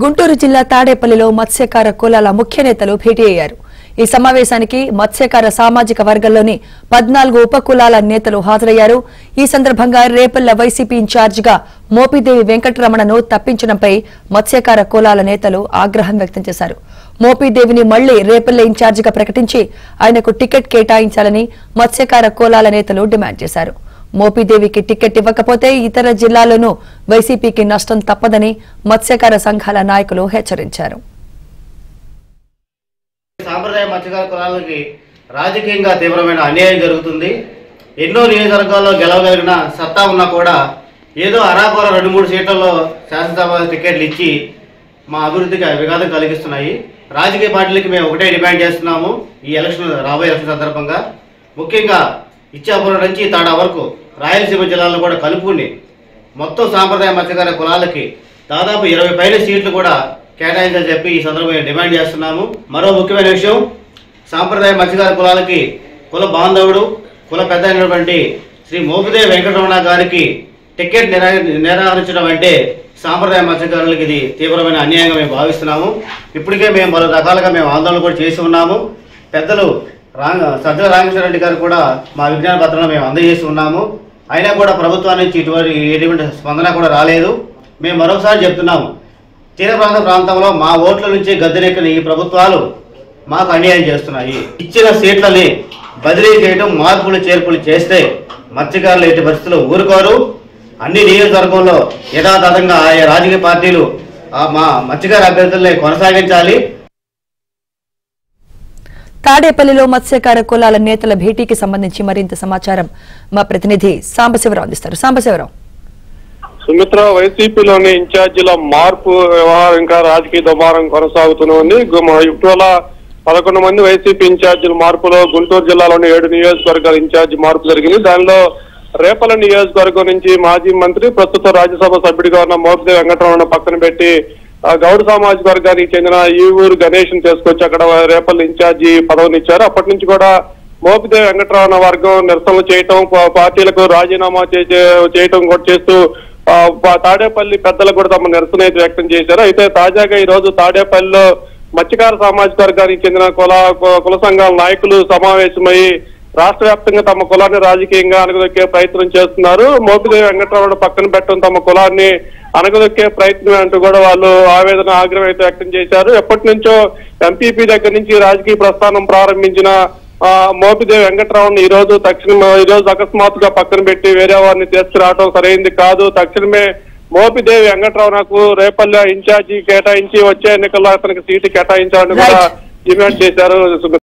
గుంటూరు జిల్లా తాడేపల్లిలో మత్స్యకార కులాల ముఖ్య నేతలు భేటీ అయ్యారు. ఈ సమావేశానికి మత్స్యకార సామాజిక వర్గంలోని 14 ఉపకులాల నేతలు హాజరయ్యారు. ఈ సందర్భంగా రేపల్ల వైసీపీ ఇన్ఛార్జిగా మోపిదేవి వెంకటరమణను తప్పించడంపై మత్స్యకార కులాల నేతలు ఆగ్రహం వ్యక్తం చేశారు. మోపిదేవిని మళ్లీ రేపల్ల ఇన్ఛార్జిగా ప్రకటించి ఆయనకు టికెట్ కేటాయించాలని మత్స్యకార కులాల నేతలు డిమాండ్ చేశారు. మోపిదేవికి టికెట్ ఇవ్వకపోతే ఇతర జిల్లాల్లోనూ వైసీపీకి నష్టం తప్పదని మత్స్యకార సంఘాల నాయకులు హెచ్చరించారు. సాంప్రదాయ మత్స్యకార కులాలకి రాజకీయంగా తీవ్రమైన అన్యాయం జరుగుతుంది. ఎన్నో నియోజకవర్గాల్లో గెలవగలిగిన సత్తా ఉన్నా కూడా ఏదో అరాకొర 2-3 సీట్లలో శాసనసభ టికెట్లు ఇచ్చి మా అభివృద్ధికి విఘాతం కలిగిస్తున్నాయి. రాజకీయ పార్టీలకి మేము ఒకటే డిమాండ్ చేస్తున్నాము. ఈ రాబోయే ఎలక్షన్ సందర్భంగా ముఖ్యంగా ఇచ్చాపురం నుంచి తాడా వరకు రాయలసీమ జిల్లాలో కూడా కలుపుకుని మొత్తం సాంప్రదాయ మత్స్యకార కులాలకి దాదాపు 20 పైన సీట్లు కూడా కేటాయించాలని చెప్పి ఈ సందర్భంగా డిమాండ్ చేస్తున్నాము. మరో ముఖ్యమైన విషయం, సాంప్రదాయ మత్స్యకార కులాలకి కుల బాంధవుడు కుల పెద్ద అయినటువంటి శ్రీ మోపిదేవి వెంకటరమణ గారికి టికెట్ నిరాకరించడం అంటే సాంప్రదాయ మత్స్యకారులకు ఇది తీవ్రమైన అన్యాయంగా మేము భావిస్తున్నాము. ఇప్పటికే మేము పలు రకాలుగా ఆందోళన కూడా చేసి ఉన్నాము. పెద్దలు సజ్జల రామకృష్ణారెడ్డి గారు కూడా మా విజ్ఞాన పత్రంలో మేము అందజేసి ఉన్నాము. అయినా కూడా ప్రభుత్వం నుంచి ఎటువంటి స్పందన కూడా రాలేదు. మేము మరొకసారి చెప్తున్నాము, తీర ప్రాంతంలో మా ఓట్ల నుంచి గద్దెనెక్కిన ఈ ప్రభుత్వాలు మాకు అన్యాయం చేస్తున్నాయి. ఇచ్చిన సీట్లని బదిలీ చేయడం, మార్పులు చేర్పులు చేస్తే మత్స్యకారులు ఎట్టి పరిస్థితుల్లో ఊరుకోరు. అన్ని నియోజకవర్గంలో యథాతథంగా ఆయా రాజకీయ పార్టీలు మా మత్స్యకార అభ్యర్థుల్ని కొనసాగించాలి. తాడేపల్లిలో మత్స్యకార కులాల నేతల భేటీకి సంబంధించి మరింత సమాచారం మా ప్రతినిధి సాంబశివరావు అందిస్తారు. సాంబశివరావు. సుమిత్ర, వైసీపీలోని ఇన్ఛార్జీల మార్పు వ్యవహారం ఇంకా రాజకీయ దుమారం కొనసాగుతూనే ఉంది. ఇటీవల 11 మంది వైసీపీ ఇన్ఛార్జీల మార్పులో గుంటూరు జిల్లాలోని 7 నియోజకవర్గాల ఇన్ఛార్జి మార్పు జరిగింది. దానిలో రేపల నియోజకవర్గం నుంచి మాజీ మంత్రి, ప్రస్తుత రాజ్యసభ సభ్యుడిగా ఉన్న మోపిదేవి వెంకటరమణ పక్కన పెట్టి గౌడ సామాజిక వర్గానికి చెందిన ఈ ఊరు గణేష్ తీసుకొచ్చి అక్కడ రేపల్లి ఇన్ఛార్జి పదవిని ఇచ్చారు. అప్పటి నుంచి కూడా మోపిదేవి వెంకటరమణ వర్గం నిరసనలు చేయటం, పార్టీలకు రాజీనామా చేయటం కూడా చేస్తూ తాడేపల్లి పెద్దలకు కూడా తమ నిరసన అయితే వ్యక్తం చేశారు. అయితే తాజాగా ఈ రోజు తాడేపల్లిలో మత్స్యకార సామాజిక వర్గానికి చెందిన కుల సంఘాల నాయకులు సమావేశమై రాష్ట్ర వ్యాప్తంగా తమ కులాన్ని రాజకీయంగా అణగదొక్కే ప్రయత్నం చేస్తున్నారు. మోపిదేవి వెంకటరమణ పక్కన పెట్టడం తమ కులాన్ని అణగదొక్కే ప్రయత్నం అంటూ కూడా వాళ్ళు ఆవేదన, ఆగ్రహం అయితే వ్యక్తం చేశారు. ఎప్పటి నుంచో ఎంపీపీ దగ్గర నుంచి రాజకీయ ప్రస్థానం ప్రారంభించిన మోపిదేవి వెంకటరమణ ఈ రోజు అకస్మాత్తుగా పక్కన పెట్టి వేరే వారిని తీసుకురావడం సరైంది కాదు. తక్షణమే మోపిదేవి వెంకటరమణకు రేపల్లె ఇన్ఛార్జి కేటాయించి వచ్చే ఎన్నికల్లో అతనికి సీటు కేటాయించాలని కూడా డిమాండ్ చేశారు.